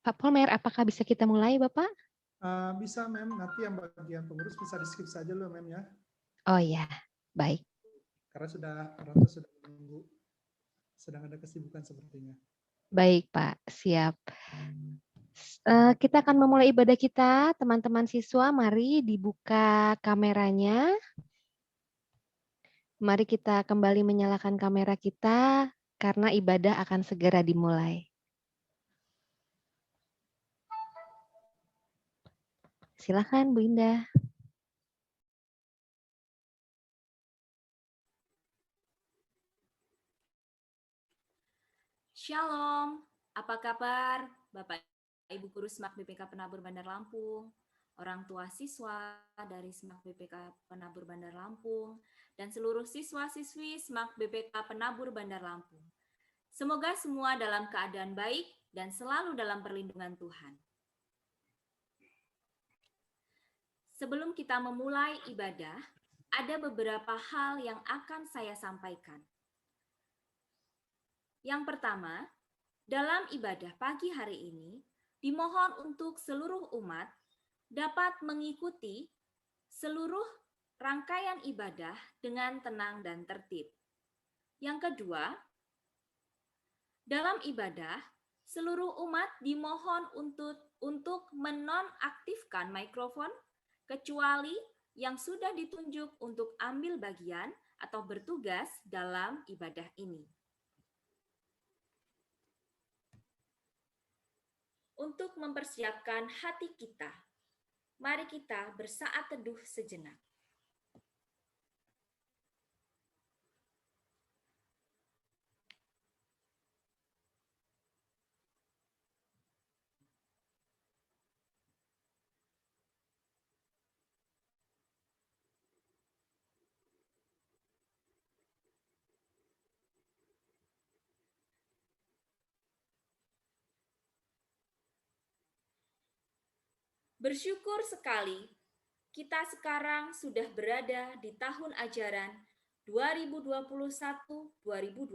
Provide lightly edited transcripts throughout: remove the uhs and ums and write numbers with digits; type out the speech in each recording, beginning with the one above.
Pak Polmer, apakah bisa kita mulai, Bapak? Bisa, Mem. Nanti yang bagian pengurus bisa di-skip saja loh, Mem ya. Oh ya, baik. Karena orang tuh sudah menunggu, sedang ada kesibukan sepertinya. Baik, Pak. Siap. Kita akan memulai ibadah kita, teman-teman siswa. Mari dibuka kameranya. Mari kita kembali menyalakan kamera kita, karena ibadah akan segera dimulai. Silakan, Bu Indah. Shalom, apa kabar Bapak Ibu Guru SMAK BPK Penabur Bandar Lampung, orang tua siswa dari SMAK BPK Penabur Bandar Lampung, dan seluruh siswa-siswi SMAK BPK Penabur Bandar Lampung. Semoga semua dalam keadaan baik dan selalu dalam perlindungan Tuhan. Sebelum kita memulai ibadah, ada beberapa hal yang akan saya sampaikan. Yang pertama, dalam ibadah pagi hari ini, dimohon untuk seluruh umat dapat mengikuti seluruh rangkaian ibadah dengan tenang dan tertib. Yang kedua, dalam ibadah, seluruh umat dimohon untuk menonaktifkan mikrofon kecuali yang sudah ditunjuk untuk ambil bagian atau bertugas dalam ibadah ini. Untuk mempersiapkan hati kita, mari kita bersaat teduh sejenak. Bersyukur sekali, kita sekarang sudah berada di tahun ajaran 2021-2022.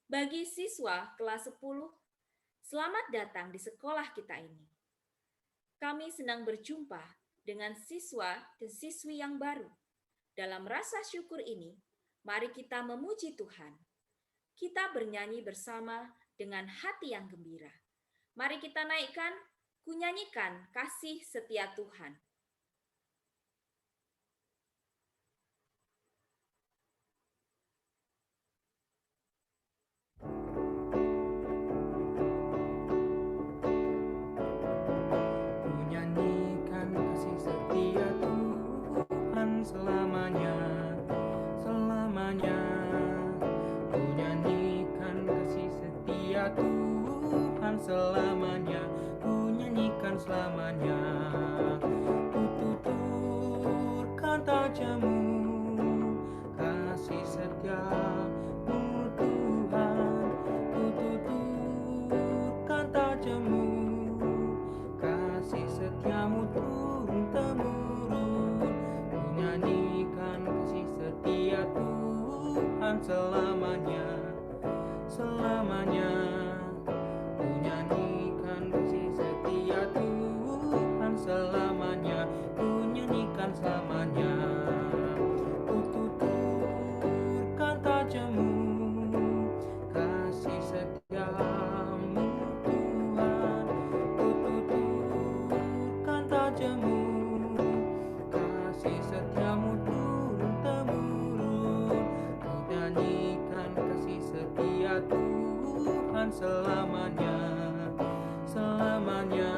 Bagi siswa kelas 10, selamat datang di sekolah kita ini. Kami senang berjumpa dengan siswa dan siswi yang baru. Dalam rasa syukur ini, mari kita memuji Tuhan. Kita bernyanyi bersama dengan hati yang gembira. Mari kita naikkan, kunyanyikan kasih setia Tuhan. Kunyanyikan kasih setia Tuhan selamanya, selamanya. Kunyanyikan kasih setia Tuhan selamanya, kunyanyikan selamanya. Kututurkan tajamu, kasih setiamu Tuhan. Kututurkan tajamu, kasih setiamu turun-temurun. Kunyanyikan kasih setia Tuhan selamanya, selamanya. Kunyanyikan kasih setia Tuhan selamanya, kunyanyikan selamanya. Kututurkan tajamu, kasih setiamu Tuhan. Kututurkan tajamu, kasih setiamu turun-temurun. Kunyanyikan kasih setia Tuhan selamanya, selamanya.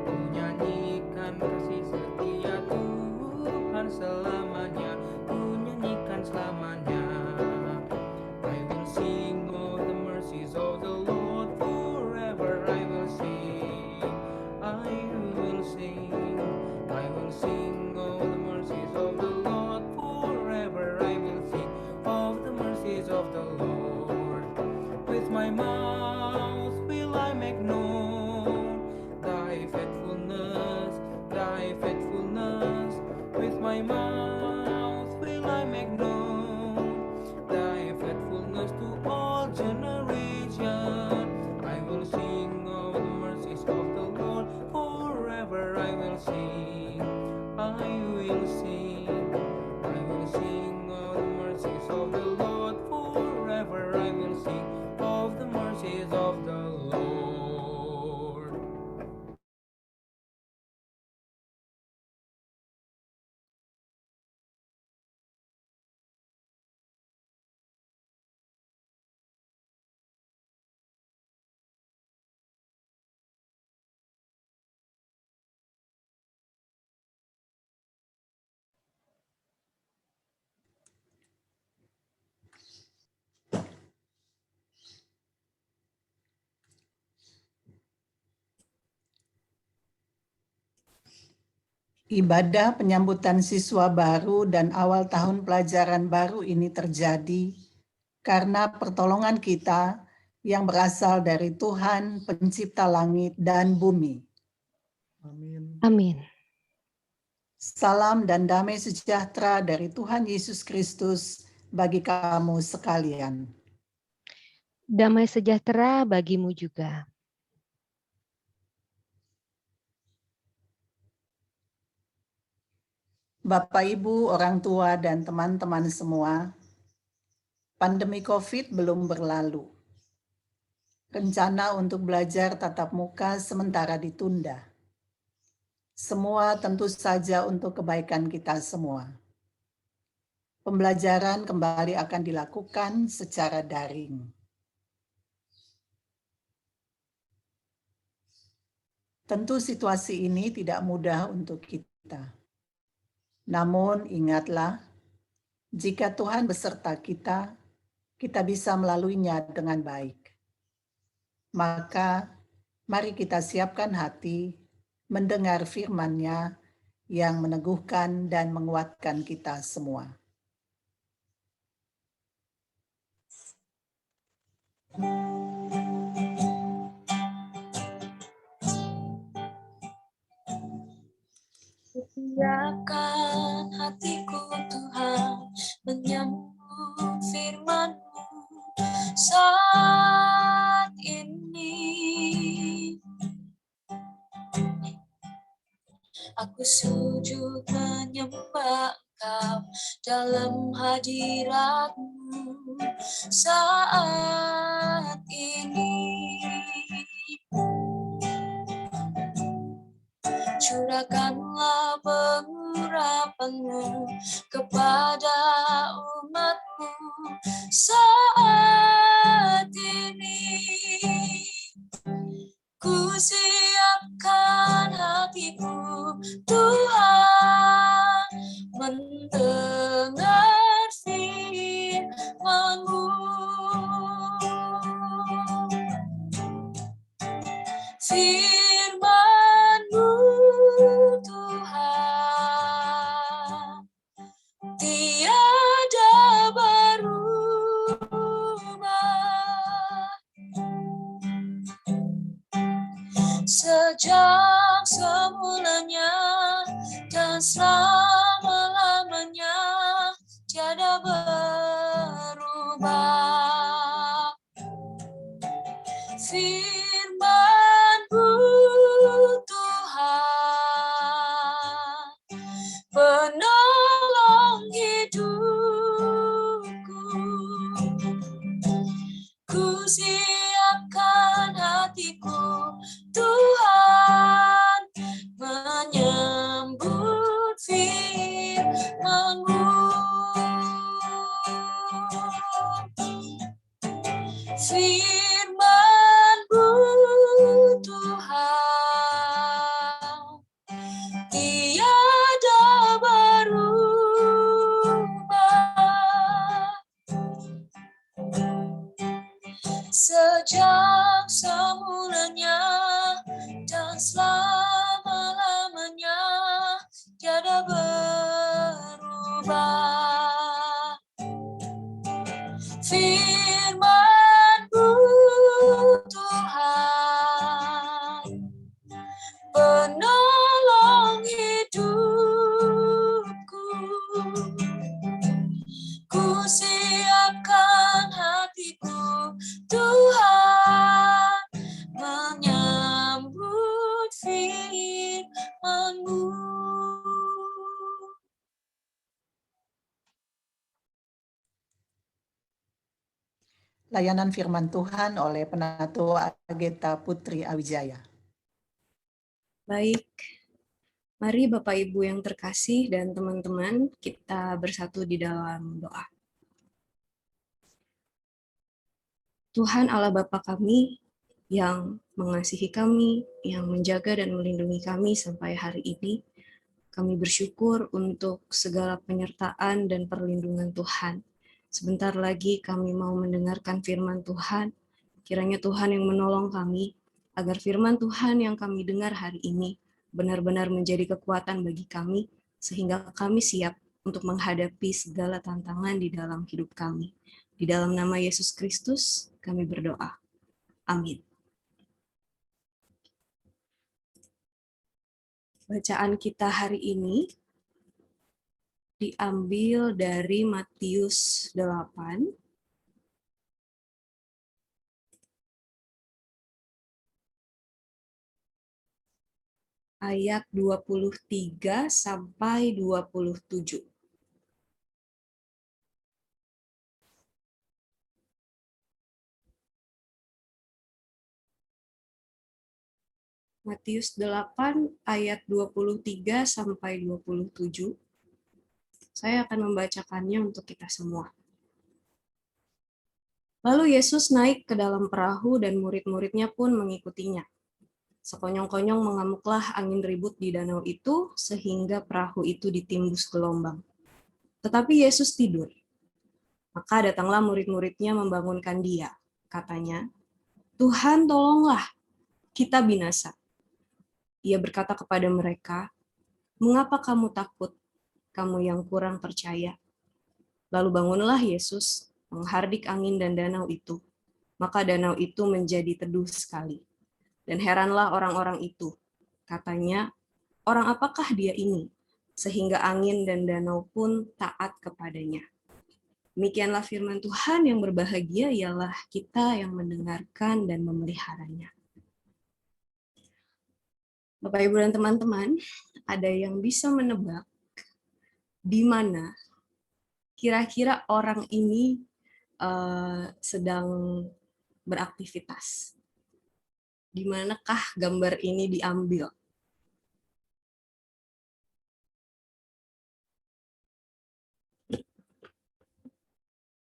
Kunyanyikan kasih setia Tuhan selamanya, kunyanyikan selamanya. I will sing of the mercies of the Lord forever. I will sing, I will sing, I will sing of the mercies of the Lord forever. I will sing of the mercies of the Lord. With my mouth will I make known thy faithfulness, thy faithfulness. With my mouth will I make known thy faithfulness to all generations. I will sing sing, I will sing, I will sing of the mercies of the Lord forever. I will sing of the mercies of the Lord. Ibadah penyambutan siswa baru dan awal tahun pelajaran baru ini terjadi karena pertolongan kita yang berasal dari Tuhan pencipta langit dan bumi. Amin. Amin. Salam dan damai sejahtera dari Tuhan Yesus Kristus bagi kamu sekalian. Damai sejahtera bagimu juga. Bapak, Ibu, orang tua, dan teman-teman semua, pandemi COVID belum berlalu. Rencana untuk belajar tatap muka sementara ditunda. Semua tentu saja untuk kebaikan kita semua. Pembelajaran kembali akan dilakukan secara daring. Tentu situasi ini tidak mudah untuk kita. Namun ingatlah, jika Tuhan beserta kita, kita bisa melaluinya dengan baik. Maka mari kita siapkan hati mendengar firman-Nya yang meneguhkan dan menguatkan kita semua. Setiakan hatiku Tuhan menyambut firman-Mu saat ini. Aku sujud menyembah Engkau dalam hadirat-Mu saat ini. Curahkanlah pengurapan-Mu kepada umat-Mu saat ini. Ku siapkan hatiku, Tuhan, mendengar firman-Mu. Firman-Mu, Tuhan, tiada berubah. Sejak semulanya dan selama-lamanya tiada berubah. Firman-Mu, Tuhan, penolong hidupku. Ku siapkan hatiku, Tuhan, menyambut firman-Mu. Firman-Mu, Tuhan, tiada berubah. Sejak semulanya dan selama-lamanya tiada berubah. Firman-Mu, Tuhan, penolong hidupku. Ku siapkan hatiku, Tuhan, menyambut firman-Mu. layanan firman Tuhan oleh Penatua Ageta Putri Awijaya. Baik, mari Bapak Ibu yang terkasih dan teman-teman, kita bersatu di dalam doa. Tuhan Allah Bapa kami yang mengasihi kami, yang menjaga dan melindungi kami sampai hari ini, kami bersyukur untuk segala penyertaan dan perlindungan Tuhan. Sebentar lagi kami mau mendengarkan firman Tuhan. Kiranya Tuhan yang menolong kami, agar firman Tuhan yang kami dengar hari ini benar-benar menjadi kekuatan bagi kami, sehingga kami siap untuk menghadapi segala tantangan di dalam hidup kami. Di dalam nama Yesus Kristus, kami berdoa. Amin. Bacaan kita hari ini diambil dari Matius 8 ayat 23 sampai 27. Matius 8 ayat 23 sampai 27. Saya akan membacakannya untuk kita semua. Lalu Yesus naik ke dalam perahu dan murid-muridnya pun mengikutinya. Sekonyong-konyong mengamuklah angin ribut di danau itu sehingga perahu itu ditimbus gelombang. Tetapi Yesus tidur. Maka datanglah murid-muridnya membangunkan dia. Katanya, "Tuhan, tolonglah, kita binasa." Ia berkata kepada mereka, "Mengapa kamu takut, kamu yang kurang percaya?" Lalu bangunlah Yesus, menghardik angin dan danau itu. Maka danau itu menjadi teduh sekali. Dan heranlah orang-orang itu. Katanya, "Orang apakah dia ini? Sehingga angin dan danau pun taat kepadanya." Demikianlah firman Tuhan. Yang berbahagia ialah kita yang mendengarkan dan memeliharanya. Bapak, Ibu, dan teman-teman, ada yang bisa menebak di mana kira-kira orang ini sedang beraktivitas? Di manakah gambar ini diambil?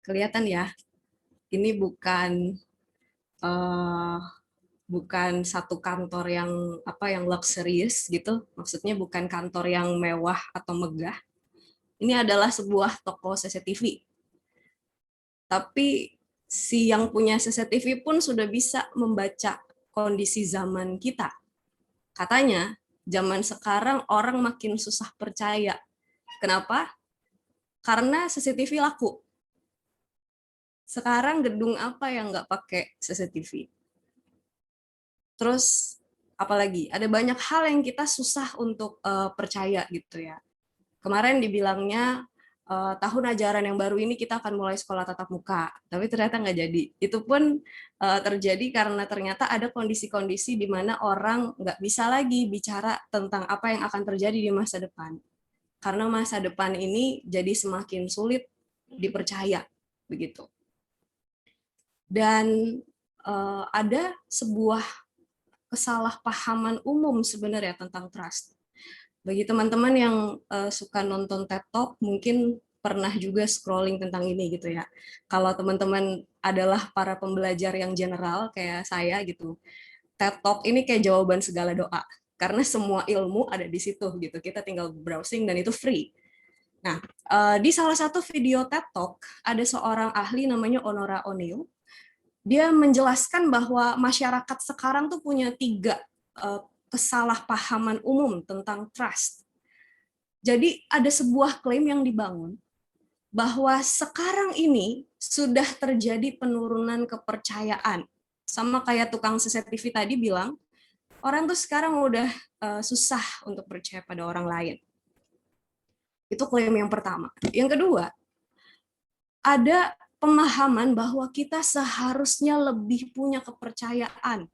Kelihatan ya, ini bukan satu kantor yang luxurious gitu. Maksudnya bukan kantor yang mewah atau megah. Ini adalah sebuah toko CCTV. Tapi si yang punya CCTV pun sudah bisa membaca kondisi zaman kita. Katanya, zaman sekarang orang makin susah percaya. Kenapa? Karena CCTV laku. Sekarang gedung apa yang nggak pakai CCTV? Terus apalagi? Ada banyak hal yang kita susah untuk percaya gitu ya. Kemarin dibilangnya tahun ajaran yang baru ini kita akan mulai sekolah tatap muka, tapi ternyata nggak jadi. Itu pun terjadi karena ternyata ada kondisi-kondisi di mana orang nggak bisa lagi bicara tentang apa yang akan terjadi di masa depan. Karena masa depan ini jadi semakin sulit dipercaya, begitu. Dan ada sebuah kesalahpahaman umum sebenarnya tentang trust. Bagi teman-teman yang suka nonton TED Talk, mungkin pernah juga scrolling tentang ini gitu ya. Kalau teman-teman adalah para pembelajar yang general kayak saya gitu, TED Talk ini kayak jawaban segala doa. Karena semua ilmu ada di situ gitu. Kita tinggal browsing dan itu free. Nah, di salah satu video TED Talk ada seorang ahli namanya Honora O'Neill. Dia menjelaskan bahwa masyarakat sekarang tuh punya 3 kesalahpahaman umum tentang trust. Jadi ada sebuah klaim yang dibangun bahwa sekarang ini sudah terjadi penurunan kepercayaan. Sama kayak tukang CCTV tadi bilang, orang tuh sekarang udah susah untuk percaya pada orang lain. Itu klaim yang pertama. Yang kedua, ada pemahaman bahwa kita seharusnya lebih punya kepercayaan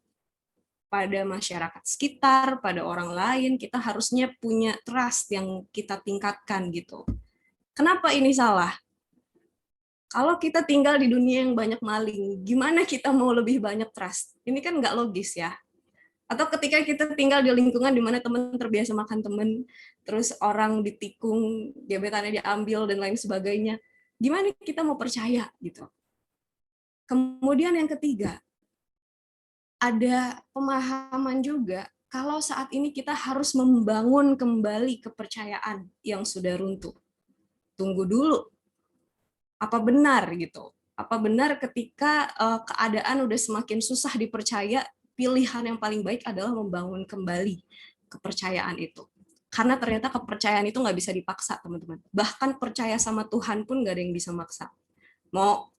pada masyarakat sekitar, pada orang lain. Kita harusnya punya trust yang kita tingkatkan gitu. Kenapa ini salah? Kalau kita tinggal di dunia yang banyak maling, gimana kita mau lebih banyak trust? Ini kan nggak logis ya. Atau ketika kita tinggal di lingkungan di mana teman terbiasa makan teman, terus orang ditikung, gebetannya diambil, dan lain sebagainya. Gimana kita mau percaya gitu? Kemudian yang ketiga, ada pemahaman juga kalau saat ini kita harus membangun kembali kepercayaan yang sudah runtuh. Tunggu dulu, apa benar gitu? Apa benar ketika keadaan udah semakin susah dipercaya, pilihan yang paling baik adalah membangun kembali kepercayaan itu? Karena ternyata kepercayaan itu nggak bisa dipaksa, teman-teman. Bahkan percaya sama Tuhan pun nggak ada yang bisa maksa. Mau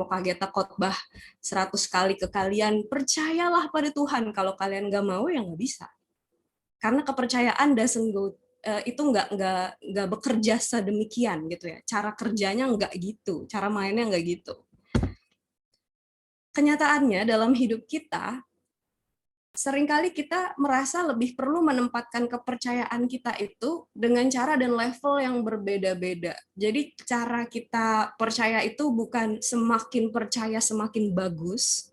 Kageta khotbah 100 kali ke kalian, percayalah pada Tuhan. Kalau kalian nggak mau, ya nggak bisa. Karena kepercayaan doesn't go, itu nggak bekerja sedemikian gitu ya. Cara kerjanya nggak gitu, cara mainnya nggak gitu. Kenyataannya dalam hidup kita, seringkali kita merasa lebih perlu menempatkan kepercayaan kita itu dengan cara dan level yang berbeda-beda. Jadi cara kita percaya itu bukan semakin percaya semakin bagus,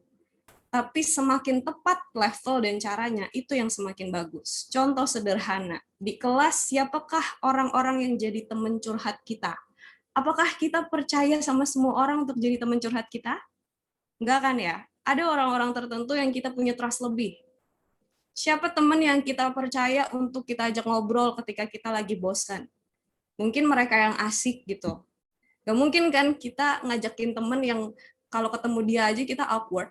tapi semakin tepat level dan caranya, itu yang semakin bagus. Contoh sederhana, di kelas siapakah orang-orang yang jadi teman curhat kita? Apakah kita percaya sama semua orang untuk jadi teman curhat kita? Enggak kan ya? Ada orang-orang tertentu yang kita punya trust lebih. Siapa teman yang kita percaya untuk kita ajak ngobrol ketika kita lagi bosan? Mungkin mereka yang asik gitu. Gak mungkin kan kita ngajakin teman yang kalau ketemu dia aja kita awkward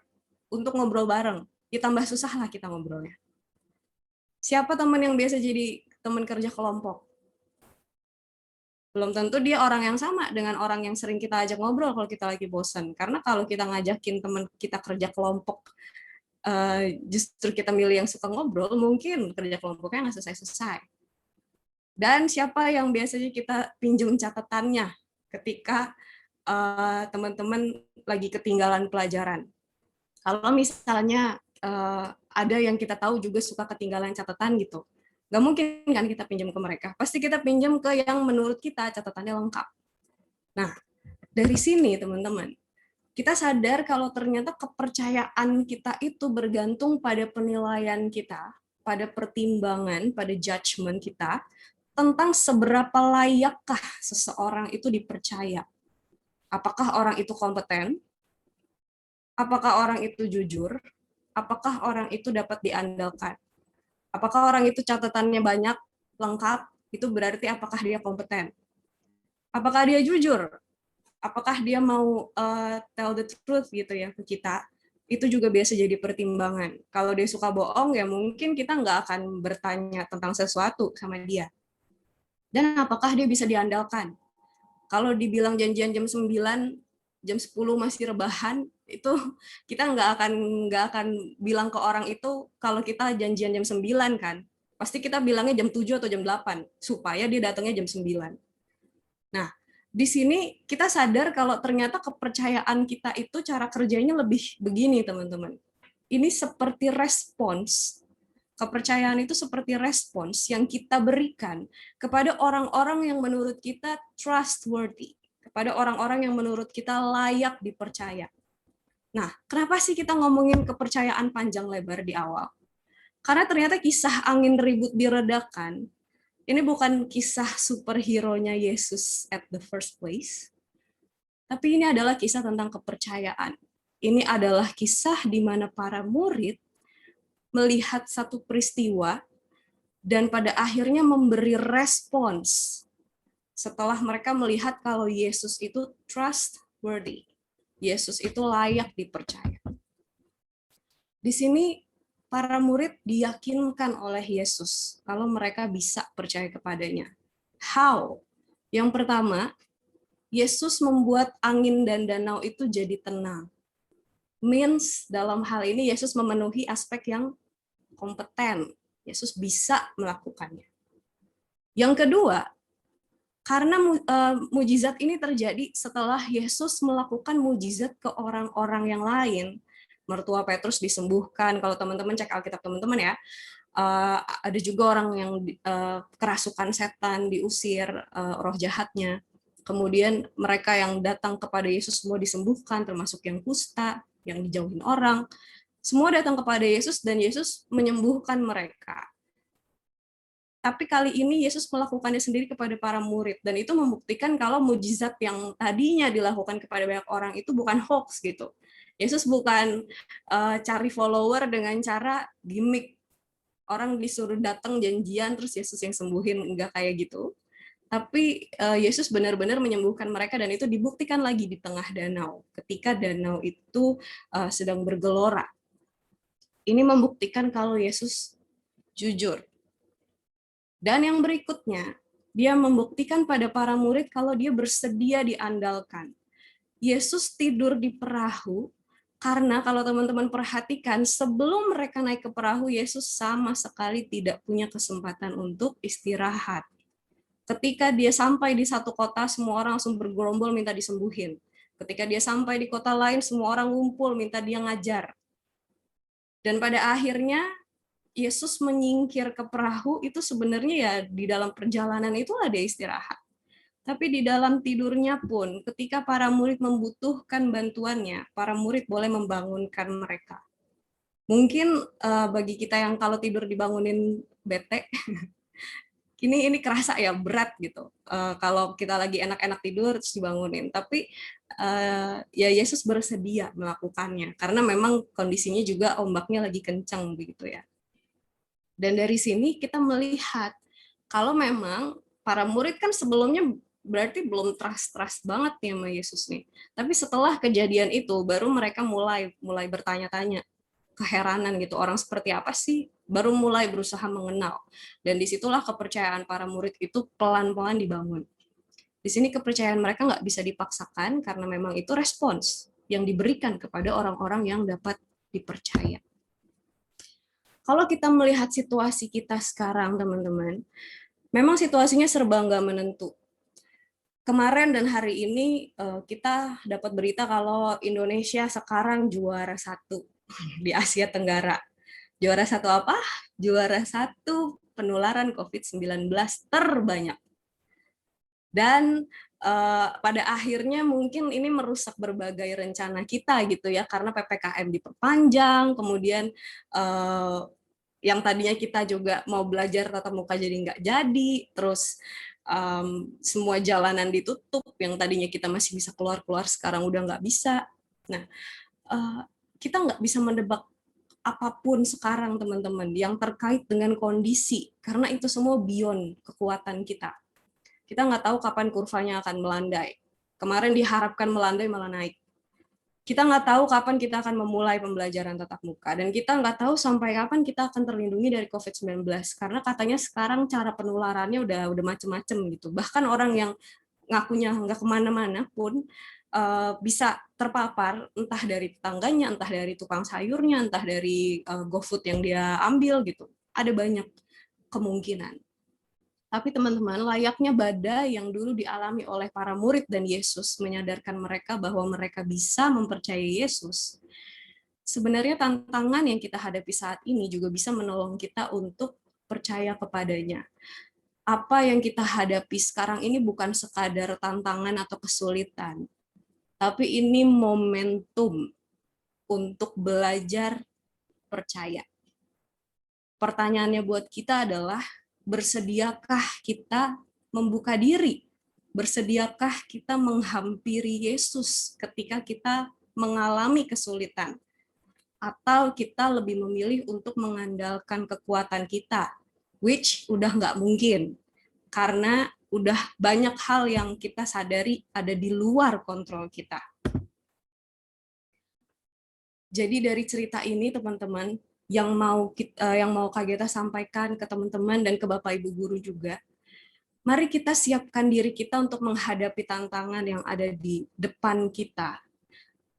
untuk ngobrol bareng. Ya tambah susah lah kita ngobrolnya. Siapa teman yang biasa jadi teman kerja kelompok? Belum tentu dia orang yang sama dengan orang yang sering kita ajak ngobrol kalau kita lagi bosan. Karena kalau kita ngajakin teman kita kerja kelompok, justru kita milih yang suka ngobrol, mungkin kerja kelompoknya nggak selesai-selesai. Dan siapa yang biasanya kita pinjam catatannya ketika teman-teman lagi ketinggalan pelajaran? Kalau misalnya ada yang kita tahu juga suka ketinggalan catatan gitu, nggak mungkin kan kita pinjam ke mereka. Pasti kita pinjam ke yang menurut kita catatannya lengkap. Nah, dari sini teman-teman, kita sadar kalau ternyata kepercayaan kita itu bergantung pada penilaian kita, pada pertimbangan, pada judgement kita, tentang seberapa layakkah seseorang itu dipercaya. Apakah orang itu kompeten? Apakah orang itu jujur? Apakah orang itu dapat diandalkan? Apakah orang itu catatannya banyak, lengkap? Itu berarti apakah dia kompeten? Apakah dia jujur? Apakah dia mau tell the truth gitu ya ke kita, itu juga biasa jadi pertimbangan. Kalau dia suka bohong, ya mungkin kita nggak akan bertanya tentang sesuatu sama dia. Dan apakah dia bisa diandalkan? Kalau dibilang janjian jam 9, jam 10 masih rebahan, itu kita nggak akan bilang ke orang itu kalau kita janjian jam 9 kan. Pasti kita bilangnya jam 7 atau jam 8, supaya dia datangnya jam 9. Nah, di sini kita sadar kalau ternyata kepercayaan kita itu cara kerjanya lebih begini, teman-teman. Ini seperti respons. Kepercayaan itu seperti respons yang kita berikan kepada orang-orang yang menurut kita trustworthy, kepada orang-orang yang menurut kita layak dipercaya. Nah, kenapa sih kita ngomongin kepercayaan panjang lebar di awal? Karena ternyata kisah angin ribut diredakan ini bukan kisah superhero-nya Yesus at the first place, tapi ini adalah kisah tentang kepercayaan. Ini adalah kisah di mana para murid melihat satu peristiwa dan pada akhirnya memberi respons setelah mereka melihat kalau Yesus itu trustworthy. Yesus itu layak dipercaya. Di sini para murid diyakinkan oleh Yesus kalau mereka bisa percaya kepadanya. How? Yang pertama, Yesus membuat angin dan danau itu jadi tenang. Means dalam hal ini Yesus memenuhi aspek yang kompeten. Yesus bisa melakukannya. Yang kedua, karena mujizat ini terjadi setelah Yesus melakukan mujizat ke orang-orang yang lain. Mertua Petrus disembuhkan. Kalau teman-teman cek Alkitab teman-teman ya, ada juga orang yang kerasukan setan, diusir roh jahatnya. Kemudian mereka yang datang kepada Yesus semua disembuhkan, termasuk yang kusta, yang dijauhin orang. Semua datang kepada Yesus dan Yesus menyembuhkan mereka. Tapi kali ini Yesus melakukannya sendiri kepada para murid, dan itu membuktikan kalau mujizat yang tadinya dilakukan kepada banyak orang itu bukan hoax gitu. Yesus bukan cari follower dengan cara gimmick, orang disuruh datang janjian terus Yesus yang sembuhin, enggak kayak gitu. Tapi Yesus benar-benar menyembuhkan mereka, dan itu dibuktikan lagi di tengah danau, ketika danau itu sedang bergelora. Ini membuktikan kalau Yesus jujur. Dan yang berikutnya, dia membuktikan pada para murid kalau dia bersedia diandalkan. Yesus tidur di perahu, karena kalau teman-teman perhatikan, sebelum mereka naik ke perahu, Yesus sama sekali tidak punya kesempatan untuk istirahat. Ketika dia sampai di satu kota, semua orang langsung bergerombol minta disembuhin. Ketika dia sampai di kota lain, semua orang ngumpul minta dia ngajar. Dan pada akhirnya, Yesus menyingkir ke perahu itu sebenarnya ya di dalam perjalanan itu ada istirahat. Tapi di dalam tidurnya pun, ketika para murid membutuhkan bantuannya, para murid boleh membangunkan mereka. Mungkin bagi kita yang kalau tidur dibangunin bete, ini kerasa ya berat gitu. Kalau kita lagi enak-enak tidur terus dibangunin. Tapi ya Yesus bersedia melakukannya karena memang kondisinya juga ombaknya lagi kencang begitu ya. Dan dari sini kita melihat kalau memang para murid kan sebelumnya berarti belum trust banget nih sama Yesus nih. Tapi setelah kejadian itu baru mereka mulai bertanya-tanya, keheranan gitu, orang seperti apa sih, baru mulai berusaha mengenal. Dan disitulah kepercayaan para murid itu pelan-pelan dibangun. Di sini kepercayaan mereka nggak bisa dipaksakan karena memang itu respons yang diberikan kepada orang-orang yang dapat dipercaya. Kalau kita melihat situasi kita sekarang, teman-teman, memang situasinya serba nggak menentu. Kemarin dan hari ini kita dapat berita kalau Indonesia sekarang juara 1 di Asia Tenggara. Juara 1 apa? Juara 1 penularan COVID-19 terbanyak. Dan pada akhirnya mungkin ini merusak berbagai rencana kita gitu ya, karena PPKM diperpanjang, kemudian yang tadinya kita juga mau belajar tatap muka jadi nggak jadi, terus semua jalanan ditutup, yang tadinya kita masih bisa keluar-keluar sekarang udah nggak bisa. Nah, kita nggak bisa mendebak apapun sekarang teman-teman yang terkait dengan kondisi, karena itu semua beyond kekuatan kita. Kita nggak tahu kapan kurvanya akan melandai. Kemarin diharapkan melandai malah naik. Kita nggak tahu kapan kita akan memulai pembelajaran tatap muka, dan kita nggak tahu sampai kapan kita akan terlindungi dari COVID-19, karena katanya sekarang cara penularannya udah macem-macem gitu. Bahkan orang yang ngakunya nggak kemana-mana pun bisa terpapar, entah dari tetangganya, entah dari tukang sayurnya, entah dari GoFood yang dia ambil gitu. Ada banyak kemungkinan. Tapi teman-teman, layaknya badai yang dulu dialami oleh para murid dan Yesus menyadarkan mereka bahwa mereka bisa mempercayai Yesus. Sebenarnya tantangan yang kita hadapi saat ini juga bisa menolong kita untuk percaya kepadanya. Apa yang kita hadapi sekarang ini bukan sekadar tantangan atau kesulitan, tapi ini momentum untuk belajar percaya. Pertanyaannya buat kita adalah, bersediakah kita membuka diri? Bersediakah kita menghampiri Yesus ketika kita mengalami kesulitan? Atau kita lebih memilih untuk mengandalkan kekuatan kita, which udah nggak mungkin, karena udah banyak hal yang kita sadari ada di luar kontrol kita. Jadi dari cerita ini, teman-teman, yang mau Kak Geta sampaikan ke teman-teman dan ke Bapak Ibu guru juga, mari kita siapkan diri kita untuk menghadapi tantangan yang ada di depan kita.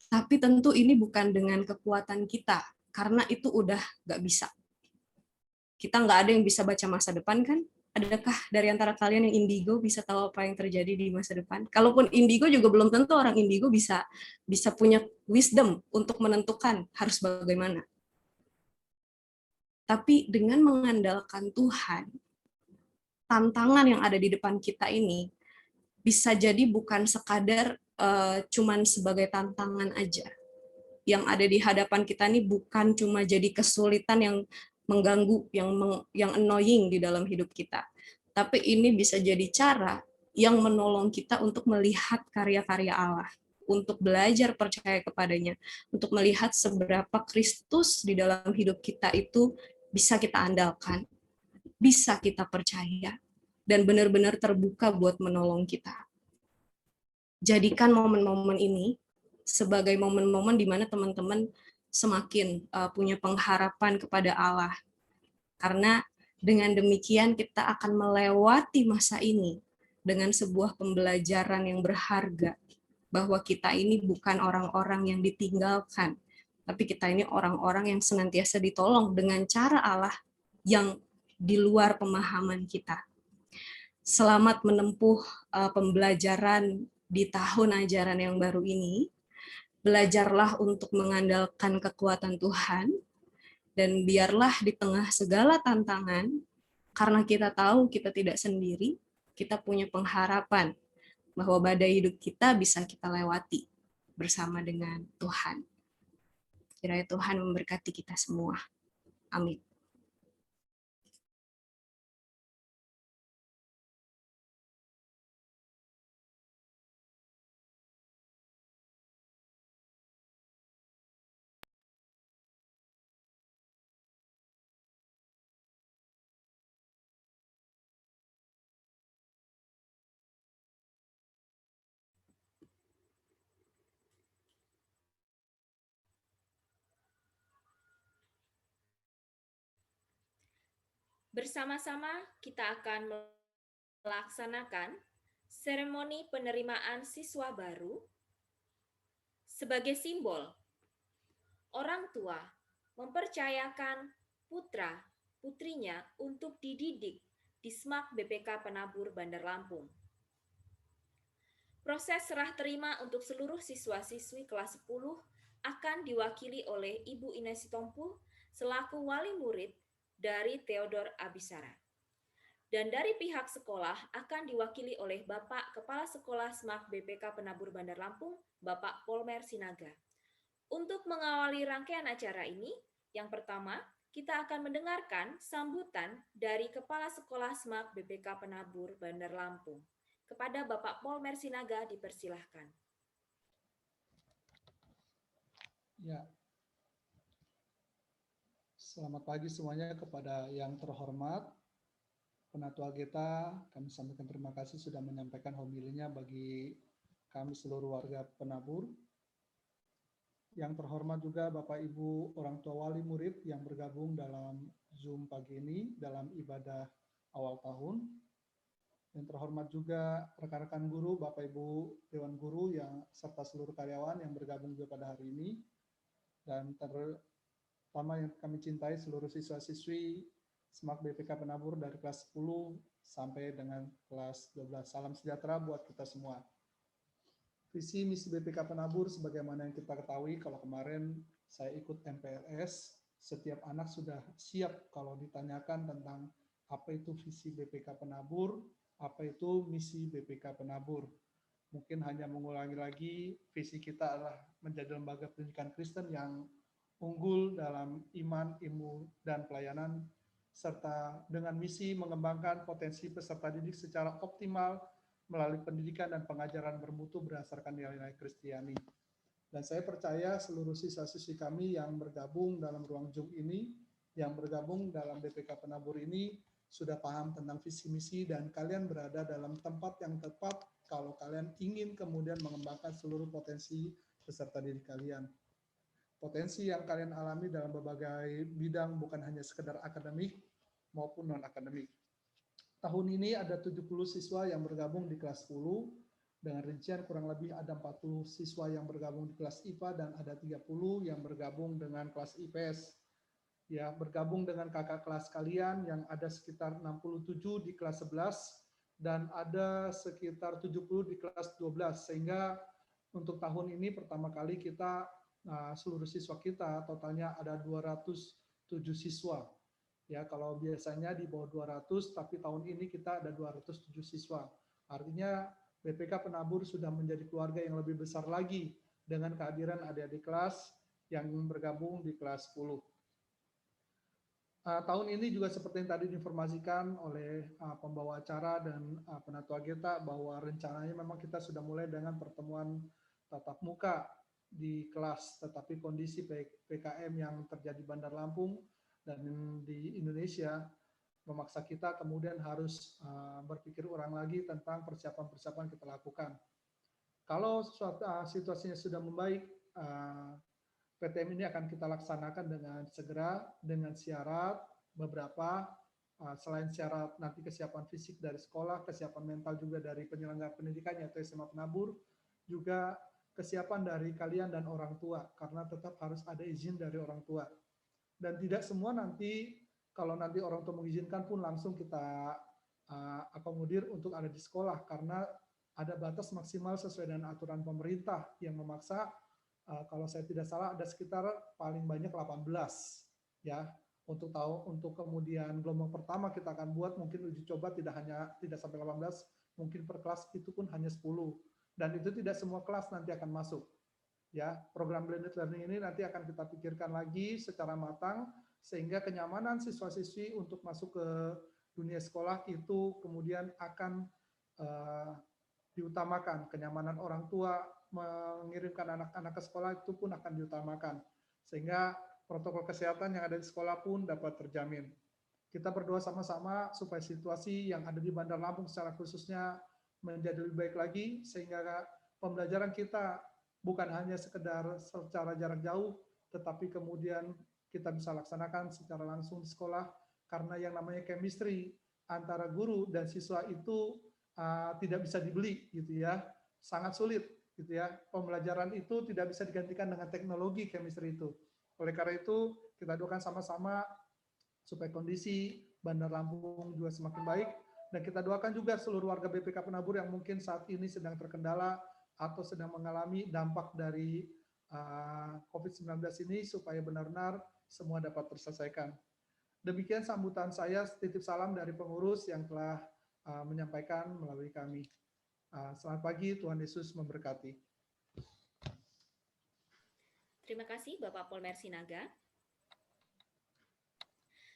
Tapi tentu ini bukan dengan kekuatan kita, karena itu udah nggak bisa. Kita nggak ada yang bisa baca masa depan kan? Adakah dari antara kalian yang indigo bisa tahu apa yang terjadi di masa depan? Kalaupun indigo juga belum tentu orang indigo bisa punya wisdom untuk menentukan harus bagaimana. Tapi dengan mengandalkan Tuhan, tantangan yang ada di depan kita ini bisa jadi bukan sekadar cuman sebagai tantangan aja. Yang ada di hadapan kita ini bukan cuma jadi kesulitan yang mengganggu, yang annoying di dalam hidup kita. Tapi ini bisa jadi cara yang menolong kita untuk melihat karya-karya Allah, untuk belajar percaya kepadanya, untuk melihat seberapa Kristus di dalam hidup kita itu bisa kita andalkan, bisa kita percaya, dan benar-benar terbuka buat menolong kita. Jadikan momen-momen ini sebagai momen-momen di mana teman-teman semakin punya pengharapan kepada Allah. Karena dengan demikian kita akan melewati masa ini dengan sebuah pembelajaran yang berharga, bahwa kita ini bukan orang-orang yang ditinggalkan, tapi kita ini orang-orang yang senantiasa ditolong dengan cara Allah yang di luar pemahaman kita. Selamat menempuh pembelajaran di tahun ajaran yang baru ini. Belajarlah untuk mengandalkan kekuatan Tuhan, dan biarlah di tengah segala tantangan, karena kita tahu kita tidak sendiri, kita punya pengharapan bahwa badai hidup kita bisa kita lewati bersama dengan Tuhan. Kiranya Tuhan memberkati kita semua. Amin. Bersama-sama kita akan melaksanakan seremoni penerimaan siswa baru sebagai simbol orang tua mempercayakan putra-putrinya untuk dididik di SMAK BPK Penabur Bandar Lampung. Proses serah terima untuk seluruh siswa-siswi kelas 10 akan diwakili oleh Ibu Ines Sitompu selaku wali murid dari Theodor Abisara. Dan dari pihak sekolah akan diwakili oleh Bapak Kepala Sekolah SMAK BPK Penabur Bandar Lampung, Bapak Polmer Sinaga. Untuk mengawali rangkaian acara ini, yang pertama, kita akan mendengarkan sambutan dari Kepala Sekolah SMAK BPK Penabur Bandar Lampung. Kepada Bapak Polmer Sinaga dipersilahkan. Ya. Selamat pagi semuanya. Kepada yang terhormat Penatua kita, kami sampaikan terima kasih sudah menyampaikan homilinya bagi kami seluruh warga Penabur. Yang terhormat juga Bapak Ibu orang tua wali murid yang bergabung dalam Zoom pagi ini dalam ibadah awal tahun. Yang terhormat juga rekan-rekan guru, Bapak Ibu Dewan Guru yang serta seluruh karyawan yang bergabung juga pada hari ini. Dan terutama yang kami cintai seluruh siswa-siswi SMAK BPK Penabur dari kelas 10 sampai dengan kelas 12. Salam sejahtera buat kita semua. Visi misi BPK Penabur sebagaimana yang kita ketahui, kalau kemarin saya ikut MPLS, setiap anak sudah siap kalau ditanyakan tentang apa itu visi BPK Penabur, apa itu misi BPK Penabur. Mungkin hanya mengulangi lagi, visi kita adalah menjadi lembaga pendidikan Kristen yang unggul dalam iman, ilmu, dan pelayanan, serta dengan misi mengembangkan potensi peserta didik secara optimal melalui pendidikan dan pengajaran bermutu berdasarkan nilai-nilai Kristiani. Dan saya percaya seluruh siswa-siswi kami yang bergabung dalam ruang Zoom ini, yang bergabung dalam BPK Penabur ini, sudah paham tentang visi misi dan kalian berada dalam tempat yang tepat kalau kalian ingin kemudian mengembangkan seluruh potensi peserta didik kalian. Potensi yang kalian alami dalam berbagai bidang bukan hanya sekedar akademik maupun non-akademik. Tahun ini ada 70 siswa yang bergabung di kelas 10, dengan rincian kurang lebih ada 40 siswa yang bergabung di kelas IPA dan ada 30 yang bergabung dengan kelas IPS. Ya, bergabung dengan kakak kelas kalian yang ada sekitar 67 di kelas 11 dan ada sekitar 70 di kelas 12, sehingga untuk tahun ini pertama kali kita seluruh siswa kita totalnya ada 207 siswa. Ya, kalau biasanya di bawah 200, tapi tahun ini kita ada 207 siswa. Artinya BPK Penabur sudah menjadi keluarga yang lebih besar lagi dengan kehadiran adik-adik kelas yang bergabung di kelas 10. Tahun ini juga seperti yang tadi diinformasikan oleh pembawa acara dan penatua kita bahwa rencananya memang kita sudah mulai dengan pertemuan tatap muka di kelas, tetapi kondisi PPKM yang terjadi di Bandar Lampung dan di Indonesia memaksa kita kemudian harus berpikir ulang lagi tentang persiapan-persiapan kita lakukan. Kalau situasinya sudah membaik, PTM ini akan kita laksanakan dengan segera, dengan syarat beberapa, selain syarat nanti kesiapan fisik dari sekolah, kesiapan mental juga dari penyelenggara pendidikan yaitu SMA Penabur, juga kesiapan dari kalian dan orang tua, karena tetap harus ada izin dari orang tua. Dan tidak semua nanti, kalau nanti orang tua mengizinkan pun langsung kita akomodir untuk ada di sekolah, karena ada batas maksimal sesuai dengan aturan pemerintah yang memaksa. Kalau saya tidak salah ada sekitar paling banyak 18 ya, untuk kemudian gelombang pertama kita akan buat mungkin uji coba tidak sampai 18, mungkin per kelas itu pun hanya 10, dan itu tidak semua kelas nanti akan masuk ya. Program blended learning ini nanti akan kita pikirkan lagi secara matang sehingga kenyamanan siswa-siswi untuk masuk ke dunia sekolah itu kemudian akan diutamakan. Kenyamanan orang tua mengirimkan anak-anak ke sekolah itu pun akan diutamakan, sehingga protokol kesehatan yang ada di sekolah pun dapat terjamin. Kita berdoa sama-sama supaya situasi yang ada di Bandar Lampung secara khususnya menjadi lebih baik lagi, sehingga pembelajaran kita bukan hanya sekedar secara jarak jauh, tetapi kemudian kita bisa laksanakan secara langsung di sekolah, karena yang namanya chemistry antara guru dan siswa itu tidak bisa dibeli gitu ya, sangat sulit gitu ya. Pembelajaran itu tidak bisa digantikan dengan teknologi chemistry itu. Oleh karena itu kita doakan sama-sama supaya kondisi Bandar Lampung juga semakin baik, dan kita doakan juga seluruh warga BPK Penabur yang mungkin saat ini sedang terkendala atau sedang mengalami dampak dari COVID-19 ini supaya benar-benar semua dapat terselesaikan. Demikian sambutan saya, titip salam dari pengurus yang telah menyampaikan melalui kami. Selamat pagi, Tuhan Yesus memberkati. Terima kasih Bapak Polmer Sinaga.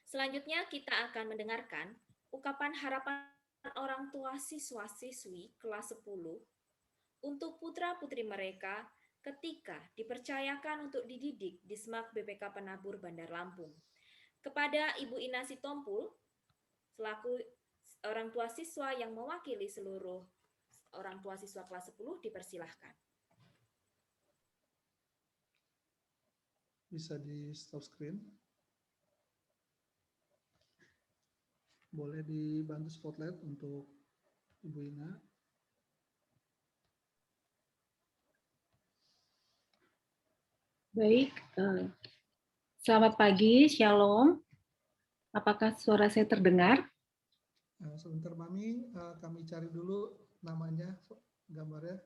Selanjutnya kita akan mendengarkan ungkapan harapan orang tua siswa-siswi kelas 10 untuk putra-putri mereka ketika dipercayakan untuk dididik di SMAK BPK Penabur Bandar Lampung. Kepada Ibu Ina Sitompul, selaku orang tua siswa yang mewakili seluruh orang tua siswa kelas 10, dipersilahkan. Bisa di stop screen. Boleh dibantu spotlight untuk Ibu Ina. Baik, selamat pagi, Shalom. Apakah suara saya terdengar? Sebentar Mami, kami cari dulu namanya, gambarnya.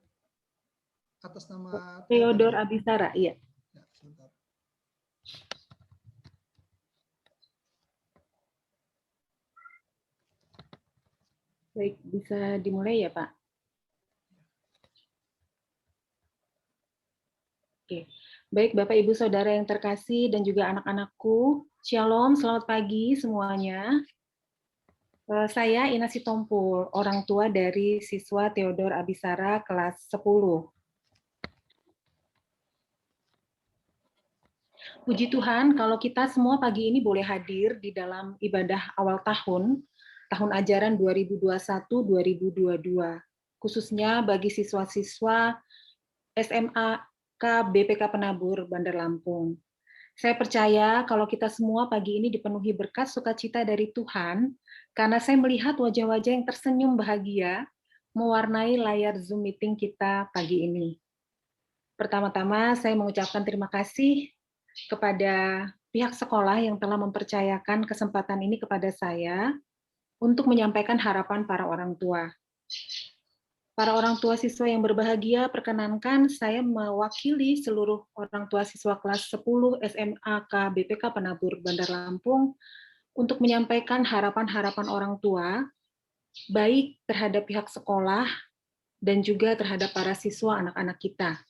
Atas nama Theodor Abisara, iya. Ya, sebentar. Baik, bisa dimulai ya, Pak? Oke. Baik, Bapak, Ibu, Saudara yang terkasih, dan juga anak-anakku. Shalom, selamat pagi semuanya. Saya Ina Sitompul, orang tua dari siswa Theodor Abisara kelas 10. Puji Tuhan, kalau kita semua pagi ini boleh hadir di dalam ibadah awal tahun ajaran 2021-2022, khususnya bagi siswa-siswa SMA BPK Penabur Bandar Lampung. Saya percaya kalau kita semua pagi ini dipenuhi berkat sukacita dari Tuhan, karena saya melihat wajah-wajah yang tersenyum bahagia mewarnai layar Zoom meeting kita pagi ini. Pertama-tama saya mengucapkan terima kasih kepada pihak sekolah yang telah mempercayakan kesempatan ini kepada saya untuk menyampaikan harapan para orang tua. Para orang tua siswa yang berbahagia, perkenankan saya mewakili seluruh orang tua siswa kelas 10 SMAK BPK Penabur Bandar Lampung untuk menyampaikan harapan-harapan orang tua, baik terhadap pihak sekolah dan juga terhadap para siswa anak-anak kita.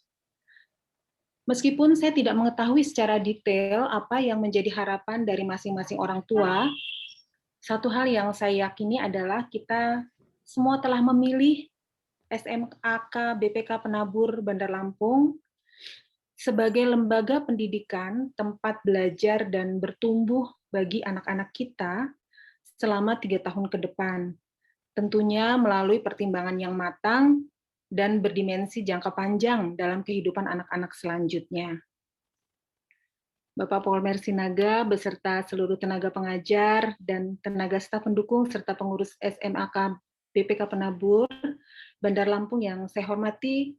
Meskipun saya tidak mengetahui secara detail apa yang menjadi harapan dari masing-masing orang tua, satu hal yang saya yakini adalah kita semua telah memilih SMAK BPK Penabur Bandar Lampung sebagai lembaga pendidikan, tempat belajar dan bertumbuh bagi anak-anak kita selama 3 tahun ke depan. Tentunya melalui pertimbangan yang matang dan berdimensi jangka panjang dalam kehidupan anak-anak selanjutnya. Bapak Polmer Sinaga beserta seluruh tenaga pengajar dan tenaga staf pendukung serta pengurus SMAK BPK Penabur Bandar Lampung yang saya hormati,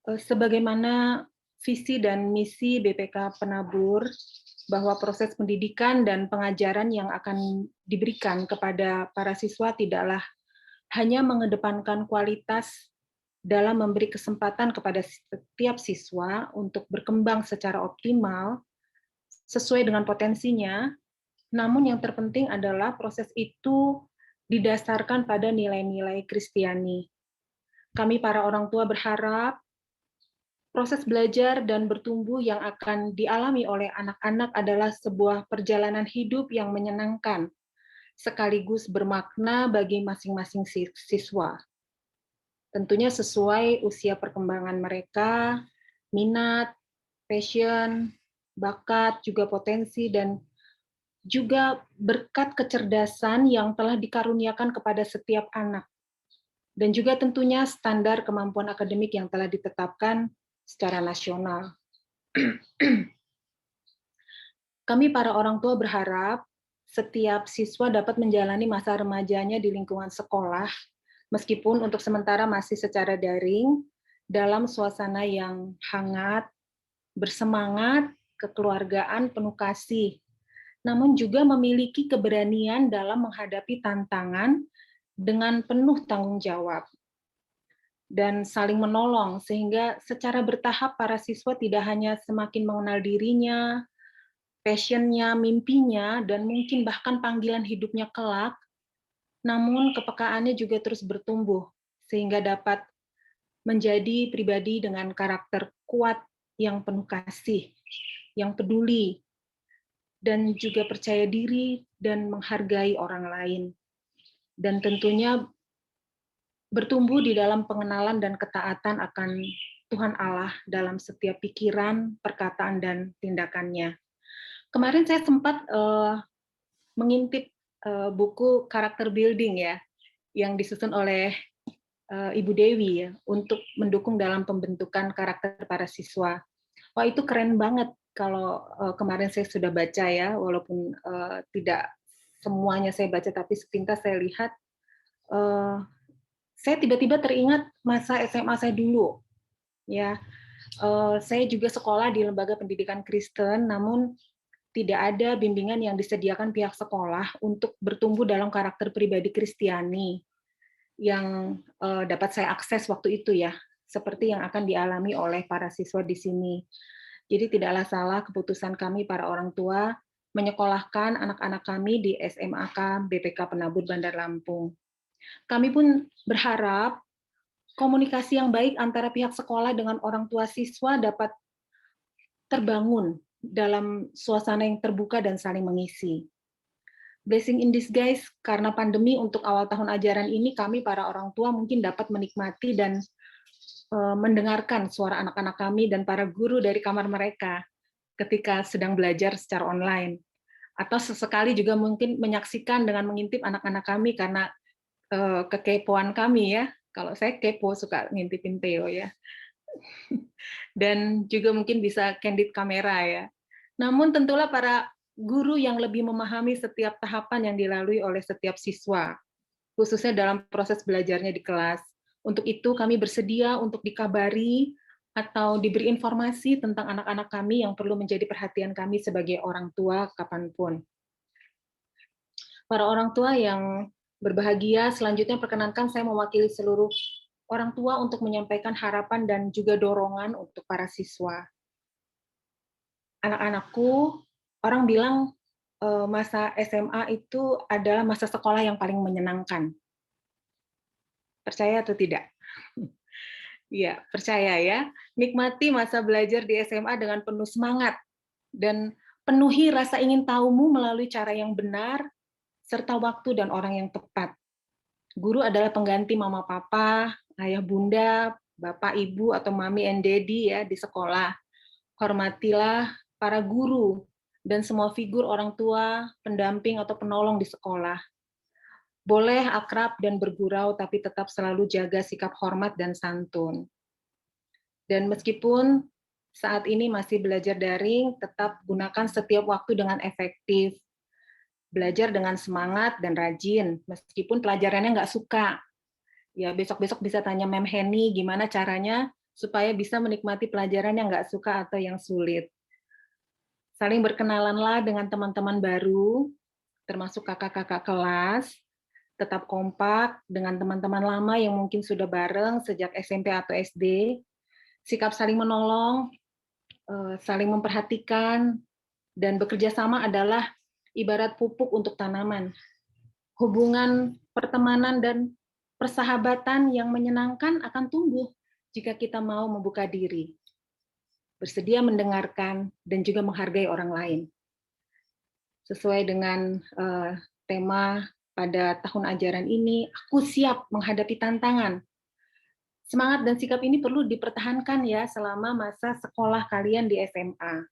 sebagaimana visi dan misi BPK Penabur bahwa proses pendidikan dan pengajaran yang akan diberikan kepada para siswa tidaklah hanya mengedepankan kualitas dalam memberi kesempatan kepada setiap siswa untuk berkembang secara optimal sesuai dengan potensinya, namun yang terpenting adalah proses itu didasarkan pada nilai-nilai Kristiani. Kami para orang tua berharap proses belajar dan bertumbuh yang akan dialami oleh anak-anak adalah sebuah perjalanan hidup yang menyenangkan, sekaligus bermakna bagi masing-masing siswa. Tentunya sesuai usia perkembangan mereka, minat, passion, bakat, juga potensi, dan juga berkat kecerdasan yang telah dikaruniakan kepada setiap anak. Dan juga tentunya standar kemampuan akademik yang telah ditetapkan secara nasional. Kami para orang tua berharap setiap siswa dapat menjalani masa remajanya di lingkungan sekolah, meskipun untuk sementara masih secara daring, dalam suasana yang hangat, bersemangat, kekeluargaan, penuh kasih, namun juga memiliki keberanian dalam menghadapi tantangan dengan penuh tanggung jawab, dan saling menolong, sehingga secara bertahap para siswa tidak hanya semakin mengenal dirinya, passion-nya, mimpinya, dan mungkin bahkan panggilan hidupnya kelak, namun kepekaannya juga terus bertumbuh, sehingga dapat menjadi pribadi dengan karakter kuat yang penuh kasih, yang peduli, dan juga percaya diri dan menghargai orang lain. Dan tentunya bertumbuh di dalam pengenalan dan ketaatan akan Tuhan Allah dalam setiap pikiran, perkataan, dan tindakannya. Kemarin saya sempat mengintip buku karakter building ya, yang disusun oleh Ibu Dewi ya, untuk mendukung dalam pembentukan karakter para siswa. Wah, itu keren banget kalau kemarin saya sudah baca ya, walaupun tidak semuanya saya baca, tapi sepintas saya lihat, saya tiba-tiba teringat masa SMA saya dulu. Ya, saya juga sekolah di lembaga pendidikan Kristen, namun tidak ada bimbingan yang disediakan pihak sekolah untuk bertumbuh dalam karakter pribadi Kristiani yang dapat saya akses waktu itu ya, seperti yang akan dialami oleh para siswa di sini. Jadi tidaklah salah keputusan kami para orang tua menyekolahkan anak-anak kami di SMAK BPK Penabur Bandar Lampung. Kami pun berharap komunikasi yang baik antara pihak sekolah dengan orang tua siswa dapat terbangun dalam suasana yang terbuka dan saling mengisi. Blessing in disguise, karena pandemi untuk awal tahun ajaran ini kami para orang tua mungkin dapat menikmati dan mendengarkan suara anak-anak kami dan para guru dari kamar mereka ketika sedang belajar secara online. Atau sesekali juga mungkin menyaksikan dengan mengintip anak-anak kami karena kekepoan kami ya. Kalau saya kepo suka ngintipin Theo ya. Dan juga mungkin bisa candid kamera ya. Namun tentulah para guru yang lebih memahami setiap tahapan yang dilalui oleh setiap siswa, khususnya dalam proses belajarnya di kelas. Untuk itu kami bersedia untuk dikabari atau diberi informasi tentang anak-anak kami yang perlu menjadi perhatian kami sebagai orang tua kapanpun. Para orang tua yang berbahagia, selanjutnya perkenankan saya mewakili seluruh orang tua untuk menyampaikan harapan dan juga dorongan untuk para siswa. Anak-anakku, orang bilang masa SMA itu adalah masa sekolah yang paling menyenangkan. Percaya atau tidak? Iya, percaya ya. Nikmati masa belajar di SMA dengan penuh semangat dan penuhi rasa ingin tahumu melalui cara yang benar serta waktu dan orang yang tepat. Guru adalah pengganti mama papa, ayah bunda, bapak ibu atau mami and daddy ya di sekolah. Hormatilah para guru dan semua figur orang tua, pendamping atau penolong di sekolah. Boleh akrab dan bergurau, tapi tetap selalu jaga sikap hormat dan santun. Dan meskipun saat ini masih belajar daring, tetap gunakan setiap waktu dengan efektif. Belajar dengan semangat dan rajin, meskipun pelajarannya nggak suka. Ya, besok-besok bisa tanya Mem Henny gimana caranya supaya bisa menikmati pelajaran yang nggak suka atau yang sulit. Saling berkenalanlah dengan teman-teman baru, termasuk kakak-kakak kelas, tetap kompak dengan teman-teman lama yang mungkin sudah bareng sejak SMP atau SD, sikap saling menolong, saling memperhatikan, dan bekerja sama adalah ibarat pupuk untuk tanaman. Hubungan pertemanan dan persahabatan yang menyenangkan akan tumbuh jika kita mau membuka diri, bersedia mendengarkan, dan juga menghargai orang lain. Sesuai dengan tema pada tahun ajaran ini, aku siap menghadapi tantangan. Semangat dan sikap ini perlu dipertahankan ya selama masa sekolah kalian di SMA.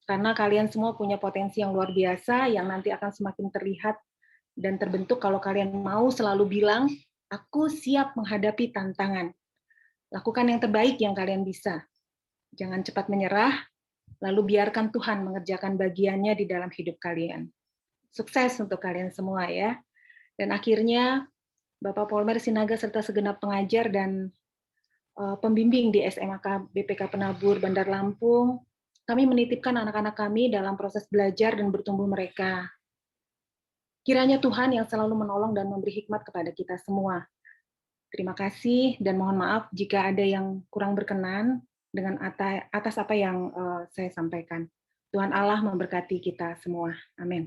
Karena kalian semua punya potensi yang luar biasa yang nanti akan semakin terlihat dan terbentuk kalau kalian mau selalu bilang, aku siap menghadapi tantangan. Lakukan yang terbaik yang kalian bisa. Jangan cepat menyerah, lalu biarkan Tuhan mengerjakan bagiannya di dalam hidup kalian. Sukses untuk kalian semua ya. Dan akhirnya, Bapak Polmer Sinaga serta segenap pengajar dan pembimbing di SMAK BPK Penabur Bandar Lampung, kami menitipkan anak-anak kami dalam proses belajar dan bertumbuh mereka. Kiranya Tuhan yang selalu menolong dan memberi hikmat kepada kita semua. Terima kasih dan mohon maaf jika ada yang kurang berkenan dengan atas apa yang saya sampaikan. Tuhan Allah memberkati kita semua. Amin.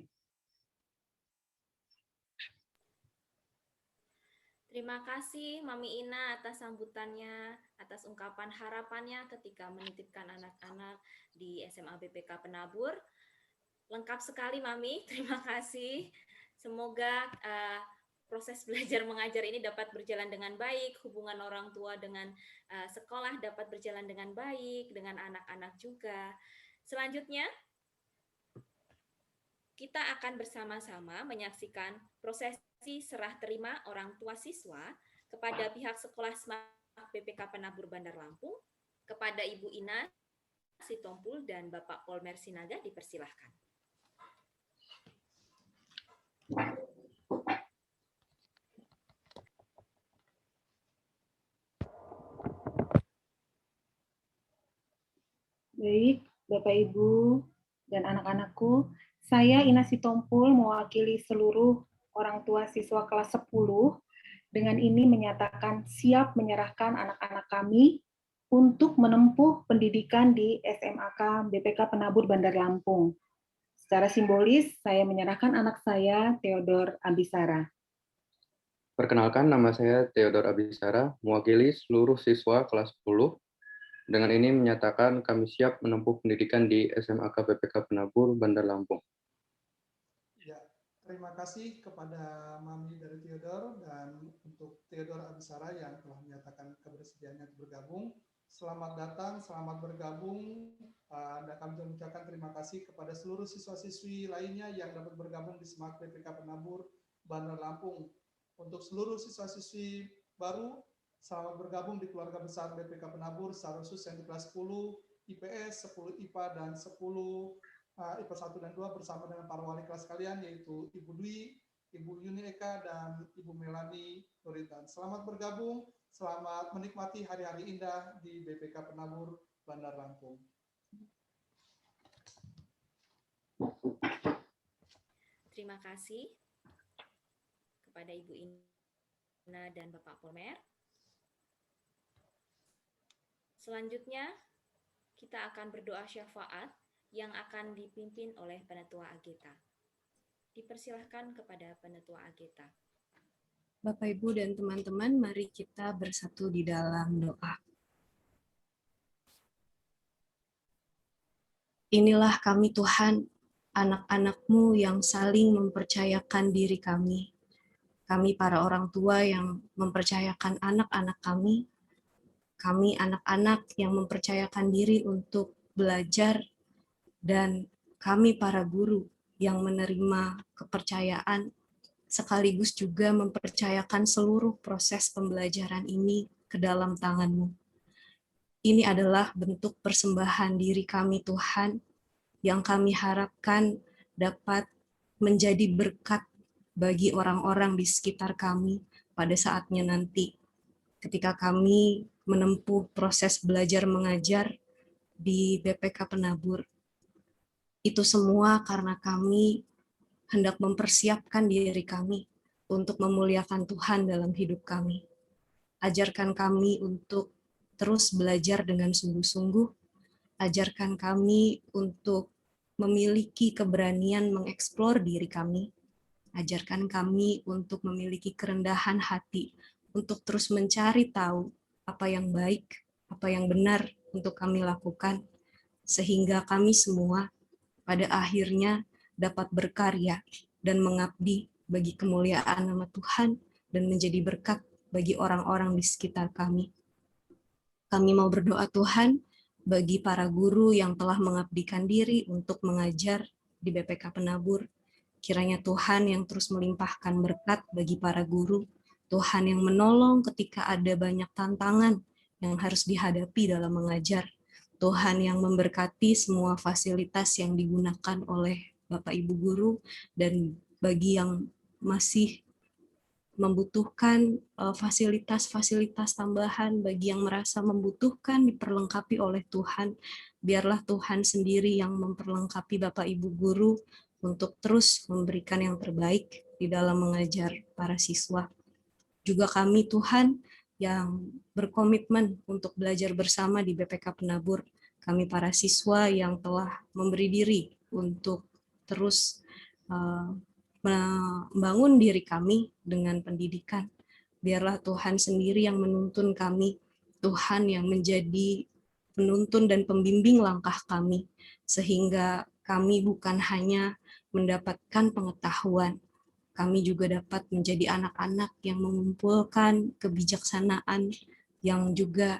Terima kasih Mami Ina atas sambutannya, atas ungkapan harapannya ketika menitipkan anak-anak di SMA BPK Penabur. Lengkap sekali Mami, terima kasih. Semoga proses belajar mengajar ini dapat berjalan dengan baik, hubungan orang tua dengan sekolah dapat berjalan dengan baik, dengan anak-anak juga. Selanjutnya, kita akan bersama-sama menyaksikan prosesi serah terima orang tua siswa kepada pihak sekolah SMAK BPK Penabur Bandar Lampung, kepada Ibu Ina Sitompul dan Bapak Polmer Sinaga dipersilahkan. Baik, Bapak Ibu dan anak-anakku, saya Ina Sitompul mewakili seluruh orang tua siswa kelas 10 dengan ini menyatakan siap menyerahkan anak-anak kami untuk menempuh pendidikan di SMAK BPK Penabur Bandar Lampung. Secara simbolis, saya menyerahkan anak saya, Theodor Abisara. Perkenalkan, nama saya Theodor Abisara, mewakili seluruh siswa kelas 10. Dengan ini menyatakan kami siap menempuh pendidikan di SMAK BPK Penabur Bandar Lampung. Ya, terima kasih kepada Mami dari Theodor dan untuk Theodor Abisara yang telah menyatakan kebersediaannya untuk bergabung. Selamat datang, selamat bergabung. Dan kami mengucapkan terima kasih kepada seluruh siswa-siswi lainnya yang dapat bergabung di SMAK BPK Penabur Bandar Lampung. Untuk seluruh siswa-siswi baru, selamat bergabung di keluarga besar BPK Penabur, secara khusus yang di kelas 10 IPS, 10 IPA, dan 10 IPA 1 dan 2 bersama dengan para wali kelas kalian, yaitu Ibu Dwi, Ibu Yuni Eka, dan Ibu Melani Nuritan. Selamat bergabung, selamat menikmati hari-hari indah di BPK Penabur Bandar Lampung. Terima kasih kepada Ibu Ina dan Bapak Polmer. Selanjutnya, kita akan berdoa syafaat yang akan dipimpin oleh Penetua Ageta. Dipersilahkan kepada Penetua Ageta. Bapak, Ibu, dan teman-teman, mari kita bersatu di dalam doa. Inilah kami Tuhan, anak-anak-Mu yang saling mempercayakan diri kami. Kami para orang tua yang mempercayakan anak-anak kami anak-anak yang mempercayakan diri untuk belajar, dan kami para guru yang menerima kepercayaan sekaligus juga mempercayakan seluruh proses pembelajaran ini ke dalam tangan-Mu. Ini adalah bentuk persembahan diri kami Tuhan, yang kami harapkan dapat menjadi berkat bagi orang-orang di sekitar kami pada saatnya nanti, ketika kami menempuh proses belajar mengajar di BPK Penabur. Itu semua karena kami hendak mempersiapkan diri kami untuk memuliakan Tuhan dalam hidup kami. Ajarkan kami untuk terus belajar dengan sungguh-sungguh. Ajarkan kami untuk memiliki keberanian mengeksplor diri kami. Ajarkan kami untuk memiliki kerendahan hati, untuk terus mencari tahu apa yang baik, apa yang benar untuk kami lakukan, sehingga kami semua pada akhirnya dapat berkarya dan mengabdi bagi kemuliaan nama Tuhan dan menjadi berkat bagi orang-orang di sekitar kami. Kami mau berdoa Tuhan bagi para guru yang telah mengabdikan diri untuk mengajar di BPK Penabur. Kiranya Tuhan yang terus melimpahkan berkat bagi para guru, Tuhan yang menolong ketika ada banyak tantangan yang harus dihadapi dalam mengajar, Tuhan yang memberkati semua fasilitas yang digunakan oleh Bapak Ibu guru, dan bagi yang masih membutuhkan fasilitas-fasilitas tambahan, bagi yang merasa membutuhkan diperlengkapi oleh Tuhan, biarlah Tuhan sendiri yang memperlengkapi Bapak Ibu guru untuk terus memberikan yang terbaik di dalam mengajar para siswa. Juga kami Tuhan yang berkomitmen untuk belajar bersama di BPK Penabur, kami para siswa yang telah memberi diri untuk terus membangun diri kami dengan pendidikan. Biarlah Tuhan sendiri yang menuntun kami, Tuhan yang menjadi penuntun dan pembimbing langkah kami, sehingga kami bukan hanya mendapatkan pengetahuan, kami juga dapat menjadi anak-anak yang mengumpulkan kebijaksanaan, yang juga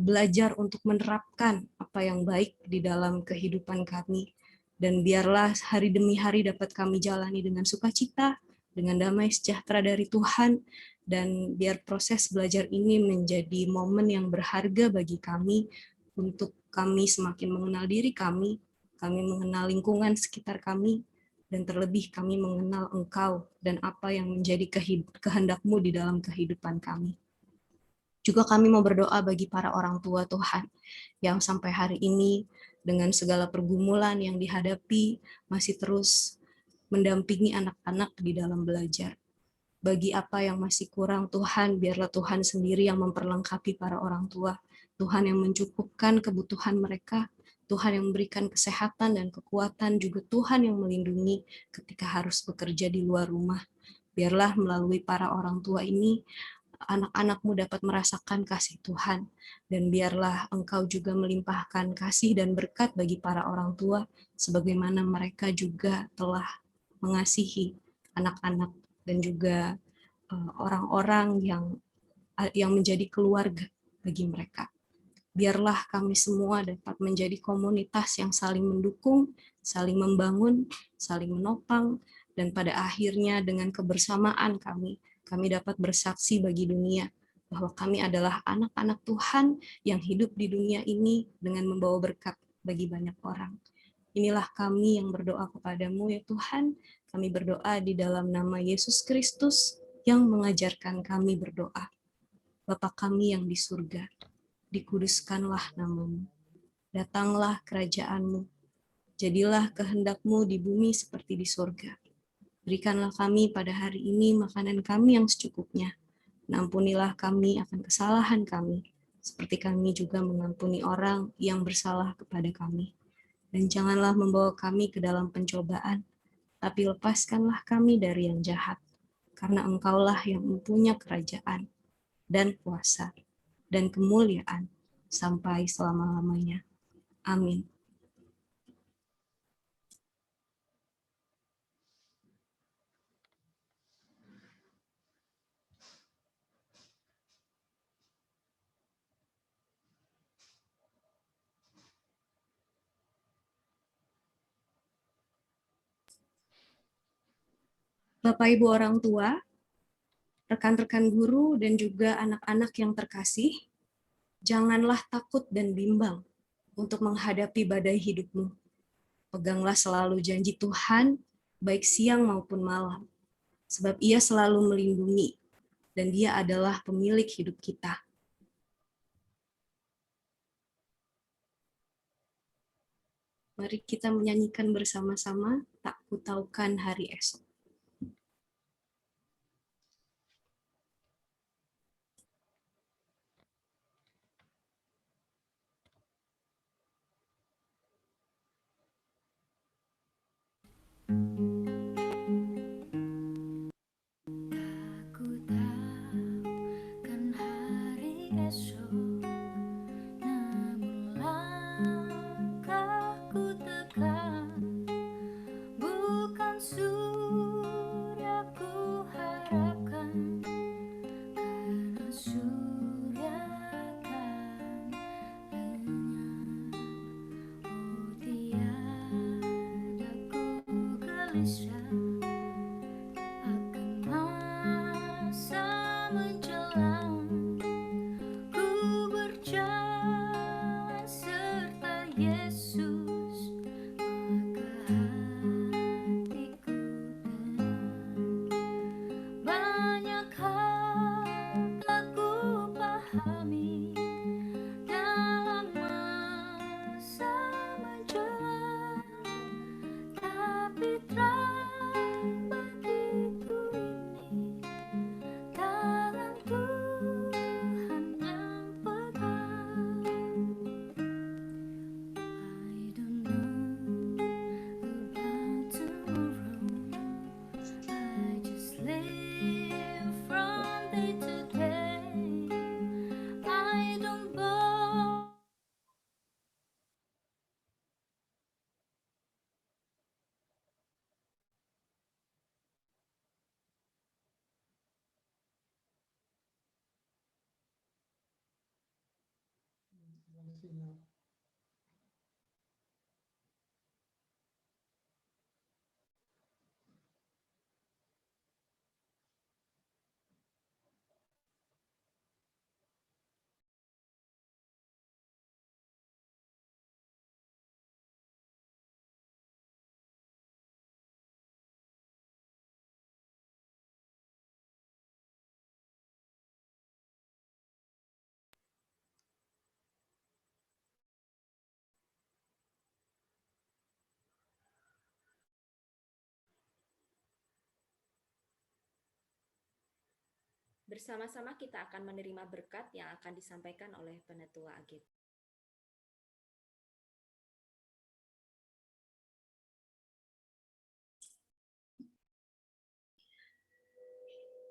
belajar untuk menerapkan apa yang baik di dalam kehidupan kami. Dan biarlah hari demi hari dapat kami jalani dengan sukacita, dengan damai sejahtera dari Tuhan, dan biar proses belajar ini menjadi momen yang berharga bagi kami, untuk kami semakin mengenal diri kami mengenal lingkungan sekitar kami, dan terlebih kami mengenal Engkau dan apa yang menjadi kehendak-Mu di dalam kehidupan kami. Juga kami mau berdoa bagi para orang tua Tuhan, yang sampai hari ini dengan segala pergumulan yang dihadapi, masih terus mendampingi anak-anak di dalam belajar. Bagi apa yang masih kurang Tuhan, biarlah Tuhan sendiri yang memperlengkapi para orang tua, Tuhan yang mencukupkan kebutuhan mereka, Tuhan yang memberikan kesehatan dan kekuatan, juga Tuhan yang melindungi ketika harus bekerja di luar rumah. Biarlah melalui para orang tua ini, anak-anak-Mu dapat merasakan kasih Tuhan, dan biarlah Engkau juga melimpahkan kasih dan berkat bagi para orang tua, sebagaimana mereka juga telah mengasihi anak-anak dan juga orang-orang yang menjadi keluarga bagi mereka. Biarlah kami semua dapat menjadi komunitas yang saling mendukung, saling membangun, saling menopang, dan pada akhirnya dengan kebersamaan kami dapat bersaksi bagi dunia bahwa kami adalah anak-anak Tuhan yang hidup di dunia ini dengan membawa berkat bagi banyak orang. Inilah kami yang berdoa kepadamu ya Tuhan, kami berdoa di dalam nama Yesus Kristus yang mengajarkan kami berdoa. Bapa kami yang di surga, dikuduskanlah nama-Mu, datanglah kerajaan-Mu, jadilah kehendak-Mu di bumi seperti di surga. Berikanlah kami pada hari ini makanan kami yang secukupnya. Ampunilah kami akan kesalahan kami, seperti kami juga mengampuni orang yang bersalah kepada kami. Dan janganlah membawa kami ke dalam pencobaan, tapi lepaskanlah kami dari yang jahat. karena Engkaulah yang mempunyai kerajaan dan kuasa dan kemuliaan sampai selama-lamanya. Amin. Bapak Ibu orang tua, rekan-rekan guru, dan juga anak-anak yang terkasih, janganlah takut dan bimbang untuk menghadapi badai hidupmu. Peganglah selalu janji Tuhan, baik siang maupun malam, sebab Ia selalu melindungi, dan Dia adalah pemilik hidup kita. Mari kita menyanyikan bersama-sama, Tak Kutaukan Hari Esok. Bersama-sama kita akan menerima berkat yang akan disampaikan oleh Penetua AGP.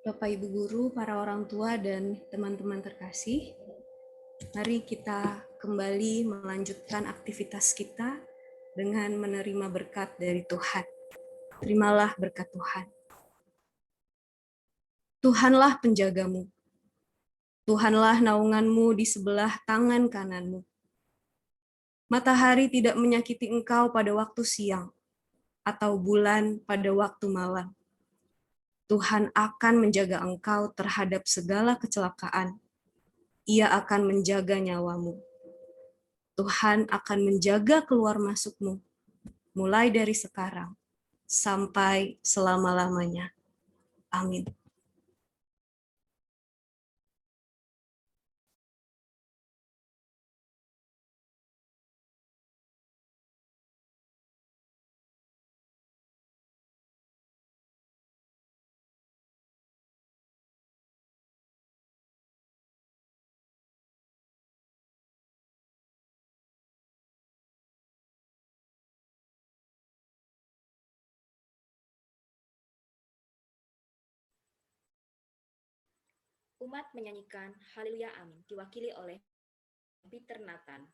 Bapak Ibu guru, para orang tua, dan teman-teman terkasih, mari kita kembali melanjutkan aktivitas kita dengan menerima berkat dari Tuhan. Terimalah berkat Tuhan. Tuhanlah penjagamu. Tuhanlah naunganmu di sebelah tangan kananmu. Matahari tidak menyakiti engkau pada waktu siang, atau bulan pada waktu malam. Tuhan akan menjaga engkau terhadap segala kecelakaan. Ia akan menjaga nyawamu. Tuhan akan menjaga keluar masukmu, mulai dari sekarang sampai selama-lamanya. Amin. Umat menyanyikan Haleluya Amin, diwakili oleh Peter Nathan.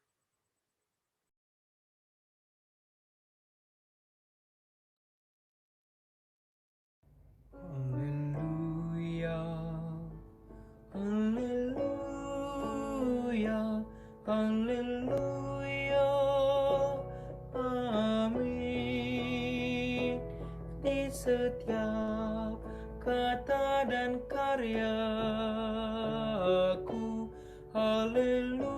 Haleluya, haleluya, haleluya, amin. Di setiap kata dan karyaku, haleluya,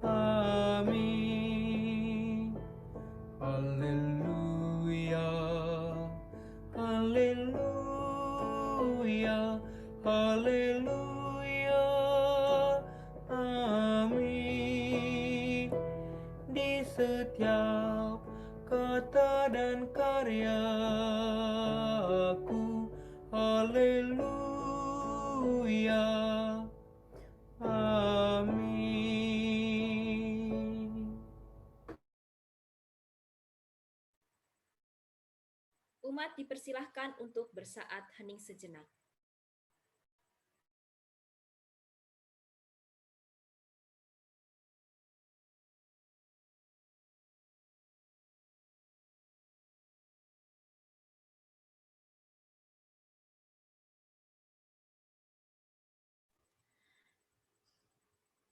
amin. Haleluya, haleluya, haleluya, amin. Di setiap kata dan karyaku, haleluya, amin. Umat dipersilahkan untuk bersaat hening sejenak.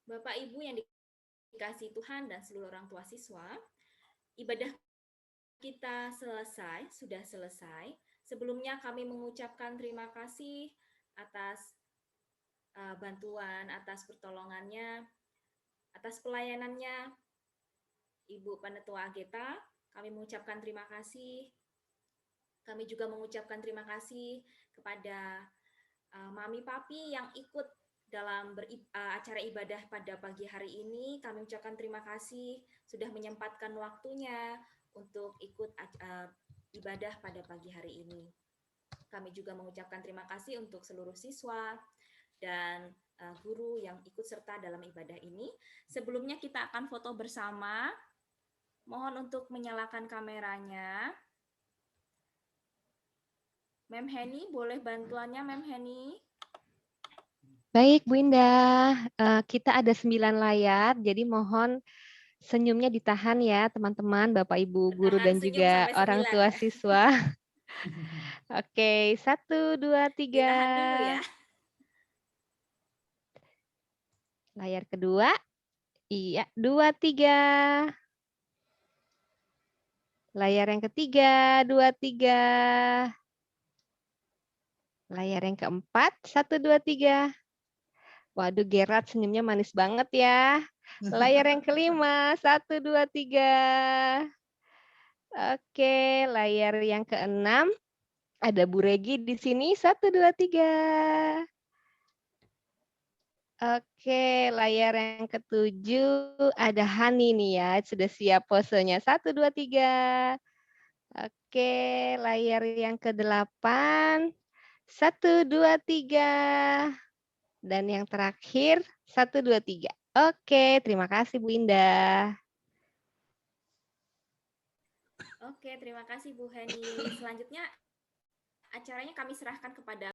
Bapak Ibu yang dikasihi Tuhan dan seluruh orang tua siswa, ibadah kita sudah selesai. Sebelumnya kami mengucapkan terima kasih atas bantuan, atas pertolongannya, atas pelayanannya Ibu Panetua Ageta. Kami mengucapkan terima kasih. Kami juga mengucapkan terima kasih kepada Mami Papi yang ikut dalam acara ibadah pada pagi hari ini. Kami ucapkan terima kasih sudah menyempatkan waktunya untuk ikut ibadah pada pagi hari ini. Kami juga mengucapkan terima kasih untuk seluruh siswa dan guru yang ikut serta dalam ibadah ini. Sebelumnya kita akan foto bersama. Mohon untuk menyalakan kameranya. Mem Heni, boleh bantuannya Mem Heni? Baik, Bu Indah. Kita ada 9 layar, jadi mohon senyumnya ditahan ya, teman-teman, Bapak, Ibu, guru, Tahan dan senyum juga sampai orang 9 tua ya. siswa. Oke, 1, 2, 3. Ditahan dulu ya. Layar kedua. Iya, 2, 3. Layar yang ketiga, 2, 3. Layar yang keempat, 1, 2, 3. Waduh, Gerard senyumnya manis banget ya. Layar yang kelima, 1, 2, 3. Oke, layar yang keenam, ada Bu Regi di sini, 1, 2, 3. Oke, layar yang ketujuh, ada Hani nih ya, sudah siap posenya, 1, 2, 3. Oke, layar yang ke-8, 1, 2, 3. Dan yang terakhir, 1, 2, 3. Oke, terima kasih Bu Indah. Oke, terima kasih Bu Heni. Selanjutnya acaranya kami serahkan kepada